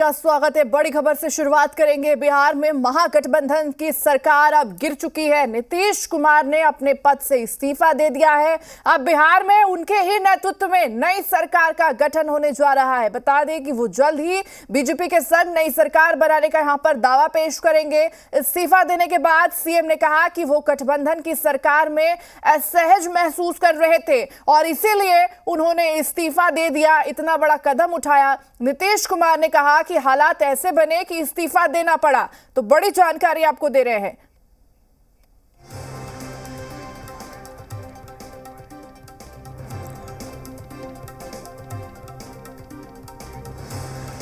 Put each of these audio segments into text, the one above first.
का स्वागत है। बड़ी खबर से शुरुआत करेंगे। बिहार में महागठबंधन की सरकार अब गिर चुकी है। नीतीश कुमार ने अपने पद से इस्तीफा दे दिया है। अब बिहार में उनके ही नेतृत्व में नई सरकार का गठन होने जा रहा है। बता दें कि वो जल्द ही बीजेपी के संग नई सरकार बनाने का यहां पर दावा पेश करेंगे। इस्तीफा देने के बाद सीएम ने कहा कि वो गठबंधन की सरकार में असहज महसूस कर रहे थे और इसीलिए उन्होंने इस्तीफा दे दिया। इतना बड़ा कदम उठाया। नीतीश कुमार ने कहा कि हालात ऐसे बने कि इस्तीफा देना पड़ा। तो बड़ी जानकारी आपको दे रहे हैं।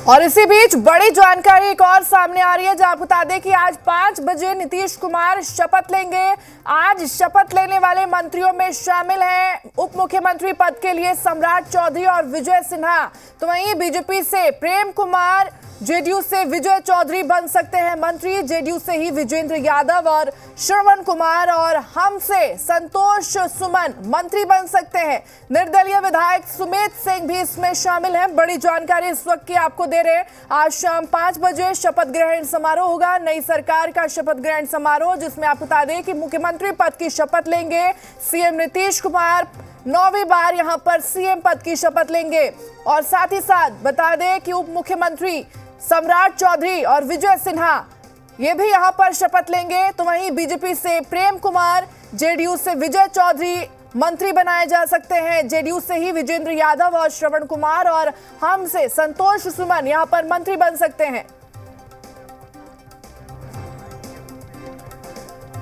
और इसी बीच बड़ी जानकारी एक और सामने आ रही है, जहां बता दें कि आज 5 बजे नीतीश कुमार शपथ लेंगे। आज शपथ लेने वाले मंत्रियों में शामिल हैं उप मुख्यमंत्री पद के लिए सम्राट चौधरी और विजय सिन्हा। तो वहीं बीजेपी से प्रेम कुमार, जेडीयू से विजय चौधरी बन सकते हैं मंत्री। जेडीयू से ही विजेंद्र यादव और श्रवण कुमार और हम से संतोष सुमन मंत्री बन सकते हैं। निर्दलीय विधायक सुमित सिंह भी इसमें शामिल हैं। बड़ी जानकारी इस वक्त की आपको दे रहे हैं। आज शाम 5 बजे शपथ ग्रहण समारोह होगा, नई सरकार का शपथ ग्रहण समारोह, जिसमें आपको बता दें कि मुख्यमंत्री पद की शपथ लेंगे सीएम नीतीश कुमार। 9वीं बार यहां पर सीएम पद की शपथ लेंगे। और साथ ही साथ बता दें कि उप मुख्यमंत्री सम्राट चौधरी और विजय सिन्हा ये भी यहां पर शपथ लेंगे। तो वहीं बीजेपी से प्रेम कुमार, जेडीयू से विजय चौधरी मंत्री बनाए जा सकते हैं। जेडीयू से ही विजेंद्र यादव और श्रवण कुमार और हम से संतोष सुमन यहां पर मंत्री बन सकते हैं।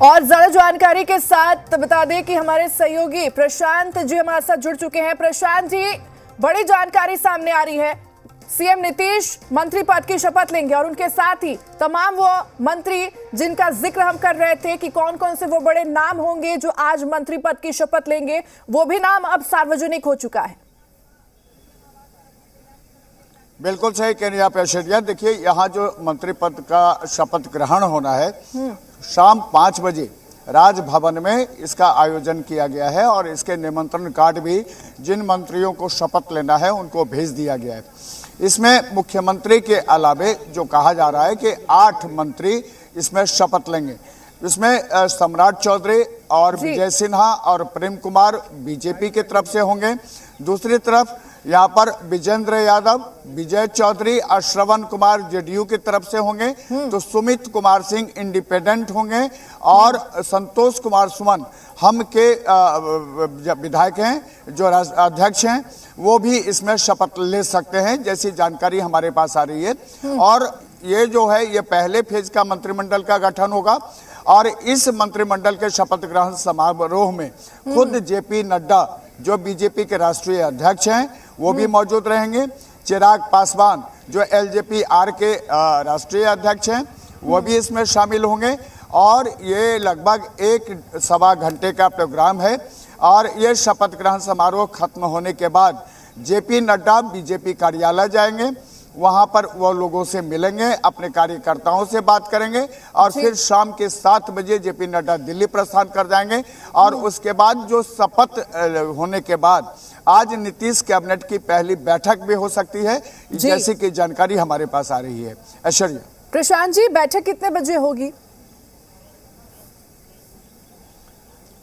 और ज्यादा जानकारी के साथ बता दें कि हमारे सहयोगी प्रशांत जी हमारे साथ जुड़ चुके हैं। प्रशांत जी, बड़ी जानकारी सामने आ रही है। सीएम नीतीश मंत्री पद की शपथ लेंगे और उनके साथ ही तमाम वो मंत्री जिनका जिक्र हम कर रहे थे कि कौन कौन से वो बड़े नाम होंगे जो आज मंत्री पद की शपथ लेंगे, वो भी नाम अब सार्वजनिक हो चुका है। बिल्कुल सही कह रही हैं आप ऐश्वर्या। देखिए, यहाँ जो मंत्री पद का शपथ ग्रहण होना है शाम 5 बजे राजभवन में इसका आयोजन किया गया है और इसके निमंत्रण कार्ड भी जिन मंत्रियों को शपथ लेना है उनको भेज दिया गया है। इसमें मुख्यमंत्री के अलावे जो कहा जा रहा है कि 8 मंत्री इसमें शपथ लेंगे। इसमें सम्राट चौधरी और विजय सिन्हा और प्रेम कुमार बीजेपी की तरफ से होंगे। दूसरी तरफ यहाँ पर विजेंद्र यादव, विजय चौधरी और श्रवण कुमार जेडीयू की तरफ से होंगे। तो सुमित कुमार सिंह इंडिपेंडेंट होंगे और संतोष कुमार सुमन हम के विधायक हैं जो अध्यक्ष हैं, वो भी इसमें शपथ ले सकते हैं, जैसी जानकारी हमारे पास आ रही है। और ये जो है ये पहले फेज का मंत्रिमंडल का गठन होगा और इस मंत्रिमंडल के शपथ ग्रहण समारोह में खुद जेपी नड्डा जो बीजेपी के राष्ट्रीय अध्यक्ष हैं वो भी मौजूद रहेंगे। चिराग पासवान जो एलजेपी-आर के राष्ट्रीय अध्यक्ष हैं वो भी इसमें शामिल होंगे। और ये लगभग 1-1.25 घंटे का प्रोग्राम है और ये शपथ ग्रहण समारोह खत्म होने के बाद जेपी नड्डा बीजेपी कार्यालय जाएंगे। वहां पर वो लोगों से मिलेंगे, अपने कार्यकर्ताओं से बात करेंगे और फिर शाम के 7 बजे जेपी नड्डा दिल्ली प्रस्थान कर जाएंगे। और उसके बाद जो शपथ होने के बाद आज नीतीश कैबिनेट की पहली बैठक भी हो सकती है, जैसी की जानकारी हमारे पास आ रही है। ऐश्वर्या। प्रशांत जी, बैठक कितने बजे होगी?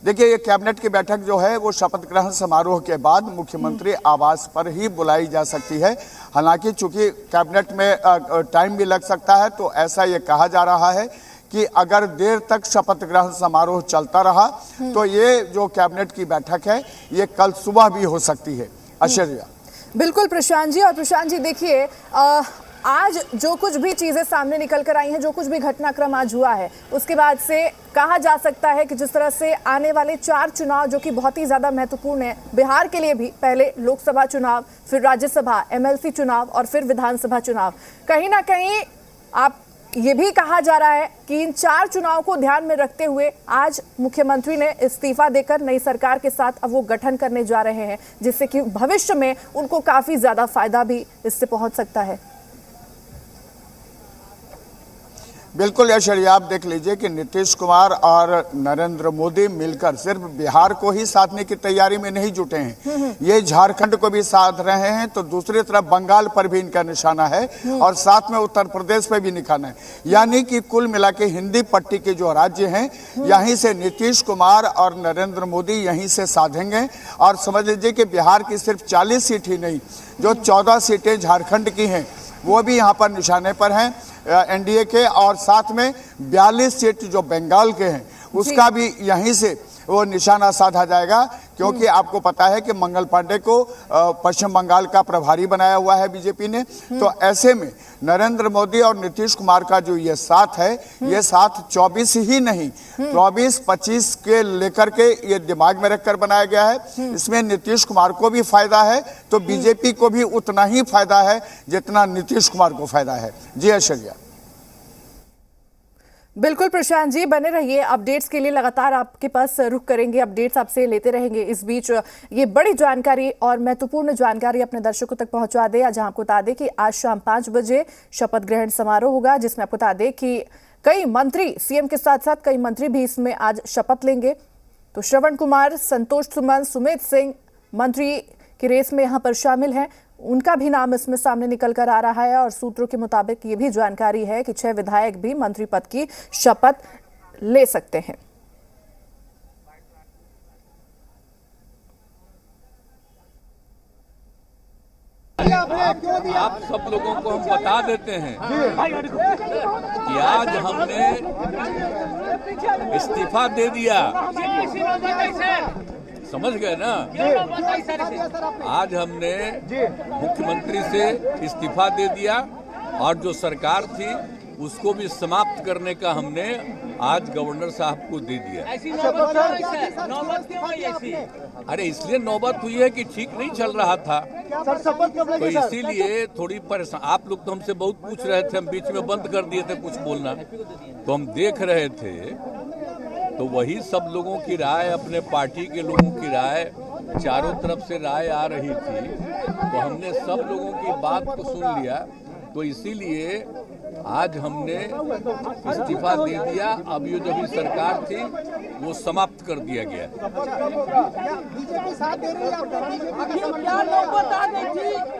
देखिए, ये कैबिनेट की बैठक जो है वो शपथ ग्रहण समारोह के बाद मुख्यमंत्री आवास पर ही बुलाई जा सकती है। हालांकि चूंकि कैबिनेट में टाइम भी लग सकता है, तो ऐसा ये कहा जा रहा है कि अगर देर तक शपथ ग्रहण समारोह चलता रहा तो ये जो कैबिनेट की बैठक है ये कल सुबह भी हो सकती है। ऐश्वर्या। बिल्कुल प्रशांत जी। और प्रशांत जी, देखिए आज जो कुछ भी चीजें सामने निकल कर आई हैं, जो कुछ भी घटनाक्रम आज हुआ है, उसके बाद से कहा जा सकता है कि जिस तरह से आने वाले 4 चुनाव जो कि बहुत ही ज्यादा महत्वपूर्ण है बिहार के लिए भी, पहले लोकसभा चुनाव, फिर राज्यसभा, एमएलसी चुनाव और फिर विधानसभा चुनाव, कहीं ना कहीं आप ये भी कहा जा रहा है कि इन 4 चुनाव को ध्यान में रखते हुए आज मुख्यमंत्री ने इस्तीफा देकर नई सरकार के साथ अब वो गठन करने जा रहे हैं, जिससे कि भविष्य में उनको काफी ज्यादा फायदा भी इससे पहुंच सकता है। बिल्कुल यशरी, आप देख लीजिए कि नीतीश कुमार और नरेंद्र मोदी मिलकर सिर्फ बिहार को ही साधने की तैयारी में नहीं जुटे हैं, ये झारखंड को भी साध रहे हैं, तो दूसरी तरफ बंगाल पर भी इनका निशाना है और साथ में उत्तर प्रदेश पर भी निशाना है। यानी कि कुल मिला के हिंदी पट्टी के जो राज्य हैं, यहीं से नीतीश कुमार और नरेंद्र मोदी यहीं से साधेंगे। और समझ लीजिए कि बिहार की सिर्फ 40 सीट ही नहीं, जो 14 सीटें झारखंड की हैं वो भी यहाँ पर निशाने पर हैं एनडीए के, और साथ में 42 सीट जो बंगाल के हैं उसका भी यहीं से वो निशाना साधा जाएगा। क्योंकि आपको पता है कि मंगल पांडे को पश्चिम बंगाल का प्रभारी बनाया हुआ है बीजेपी ने, तो ऐसे में नरेंद्र मोदी और नीतीश कुमार का जो ये साथ है, ये साथ 24 ही नहीं 24-25 के लेकर के ये दिमाग में रखकर बनाया गया है। इसमें नीतीश कुमार को भी फायदा है, तो बीजेपी को भी उतना ही फायदा है जितना नीतीश कुमार को फायदा है। जी ऐश्वर्या। बिल्कुल प्रशांत जी, बने रहिए, अपडेट्स के लिए लगातार आपके पास रुख करेंगे, अपडेट्स आपसे लेते रहेंगे। इस बीच ये बड़ी जानकारी और महत्वपूर्ण जानकारी अपने दर्शकों तक पहुंचा दे। आज आपको बता दें कि आज शाम 5 बजे शपथ ग्रहण समारोह होगा, जिसमें आपको बता दें कि कई मंत्री, सीएम के साथ साथ कई मंत्री भी इसमें आज शपथ लेंगे। तो श्रवण कुमार, संतोष सुमन, सुमित सिंह मंत्री की रेस में यहाँ पर शामिल हैं, उनका भी नाम इसमें सामने निकल कर आ रहा है। और सूत्रों के मुताबिक ये भी जानकारी है कि 6 विधायक भी मंत्री पद की शपथ ले सकते हैं। आप सब लोगों को हम बता देते हैं कि आज हमने इस्तीफा दे दिया, समझ गए ना। आज हमने मुख्यमंत्री से इस्तीफा दे दिया और जो सरकार थी उसको भी समाप्त करने का हमने आज गवर्नर साहब को दे दिया। अरे इसलिए नौबत हुई है कि ठीक नहीं चल रहा था, तो इसीलिए थोड़ी परेशान। आप लोग तो हमसे बहुत पूछ रहे थे, हम बीच में बंद कर दिए थे कुछ बोलना, तो हम देख रहे थे, तो वही सब लोगों की राय, अपने पार्टी के लोगों की राय, चारों तरफ से राय आ रही थी, तो हमने सब लोगों की बात को सुन लिया। तो इसीलिए आज हमने इस्तीफा दे दिया। अब ये जो भी सरकार थी वो समाप्त कर दिया गया।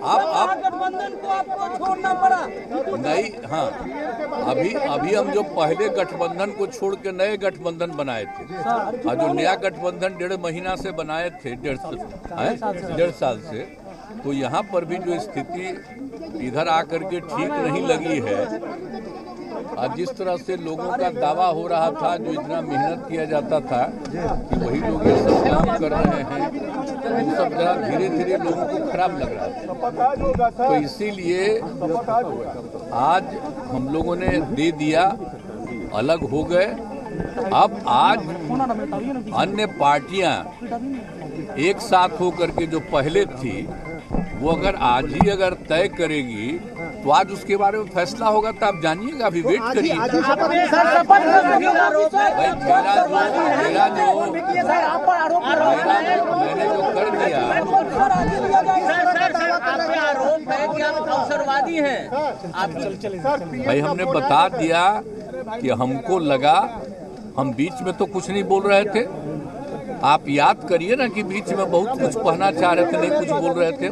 अब गठबंधन को आपको छोड़ना पड़ा नहीं। हाँ, अभी हम जो पहले गठबंधन को छोड़ के नए गठबंधन बनाए थे, और जो नया गठबंधन 1.5 महीना से बनाए थे, 1.5 साल से, तो यहाँ पर भी जो स्थिति इधर आकर के ठीक नहीं लगी है। और जिस तरह से लोगों का दावा हो रहा था, जो इतना मेहनत किया जाता था कि वही लोग ये सब काम कर रहे हैं, वो सब जरा धीरे धीरे लोगों को खराब लग रहा था। तो इसीलिए आज हम लोगों ने दे दिया, अलग हो गए। अब आज अन्य पार्टियां एक साथ होकर के जो पहले थी, वो अगर आज ही अगर तय करेगी तो आज उसके बारे में फैसला होगा। तो आप जानिएगा, अभी वेट करिए। मैंने जो कर दिया, आरोप है कि आप अवसरवादी हैं। भाई हमने बता दिया कि हमको लगा, हम बीच में तो कुछ नहीं बोल रहे थे। आप याद करिए ना कि बीच में बहुत कुछ कहना चाह रहे थे, नहीं कुछ बोल रहे थे,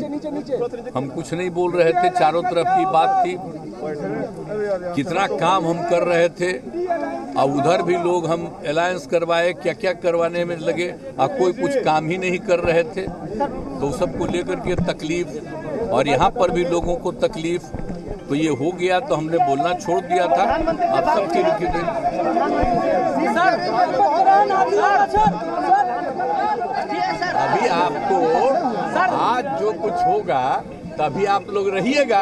हम कुछ नहीं बोल रहे थे। चारों तरफ की बात थी, कितना काम हम कर रहे थे, और उधर भी लोग हम अलायंस करवाए, क्या क्या करवाने में लगे, और कोई कुछ काम ही नहीं कर रहे थे। तो सबको लेकर के तकलीफ, और यहाँ पर भी लोगों को तकलीफ, तो ये हो गया, तो हमने बोलना छोड़ दिया था। आप सबके अभी आपको आज जो कुछ होगा तभी आप लोग रहिएगा,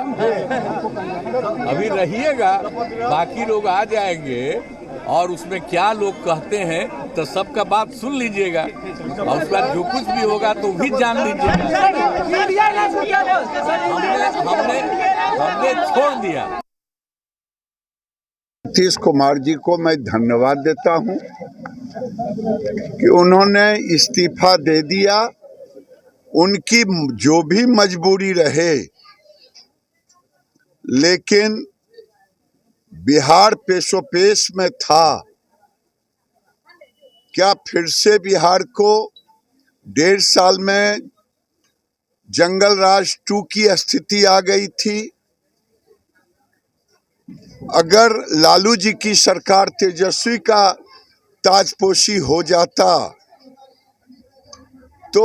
अभी रहिएगा, बाकी लोग आ जाएंगे और उसमें क्या लोग कहते हैं तो सबका बात सुन लीजिएगा, और उसके बाद जो कुछ भी होगा तो भी जान लीजिएगा। हमने छोड़ दिया। नीतीश कुमार जी को मैं धन्यवाद देता हूं कि उन्होंने इस्तीफा दे दिया। उनकी जो भी मजबूरी रहे, लेकिन बिहार पेशोपेश में था, क्या फिर से बिहार को 1.5 साल में जंगल राज 2 की स्थिति आ गई थी? अगर लालू जी की सरकार तेजस्वी का ताजपोशी हो जाता तो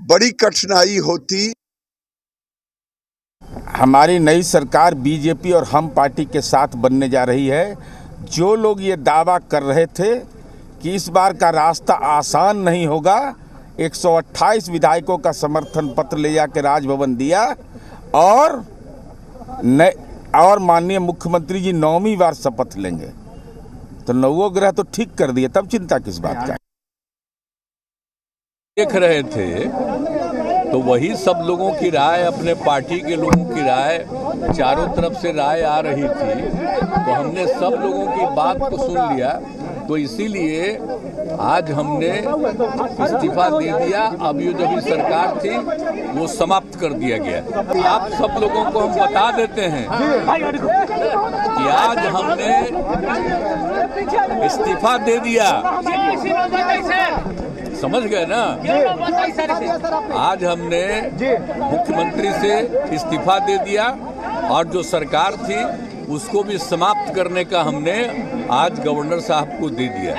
बड़ी कठिनाई होती। हमारी नई सरकार बीजेपी और हम पार्टी के साथ बनने जा रही है। जो लोग ये दावा कर रहे थे कि इस बार का रास्ता आसान नहीं होगा, 128 विधायकों का समर्थन पत्र ले जाकर राजभवन दिया और माननीय मुख्यमंत्री जी 9वीं बार शपथ लेंगे, तो 9 ग्रह तो ठीक कर दिए, तब चिंता किस बात का। देख रहे थे तो वही सब लोगों की राय, अपने पार्टी के लोगों की राय, चारों तरफ से राय आ रही थी, तो हमने सब लोगों की बात को सुन लिया। तो इसीलिए आज हमने इस्तीफा दे दिया। अब ये जो भी सरकार थी वो समाप्त कर दिया गया। आप सब लोगों को हम बता देते हैं कि आज हमने इस्तीफा दे दिया। समझ गए ना? आज हमने मुख्यमंत्री से इस्तीफा दे दिया और जो सरकार थी उसको भी समाप्त करने का हमने आज गवर्नर साहब को दे दिया।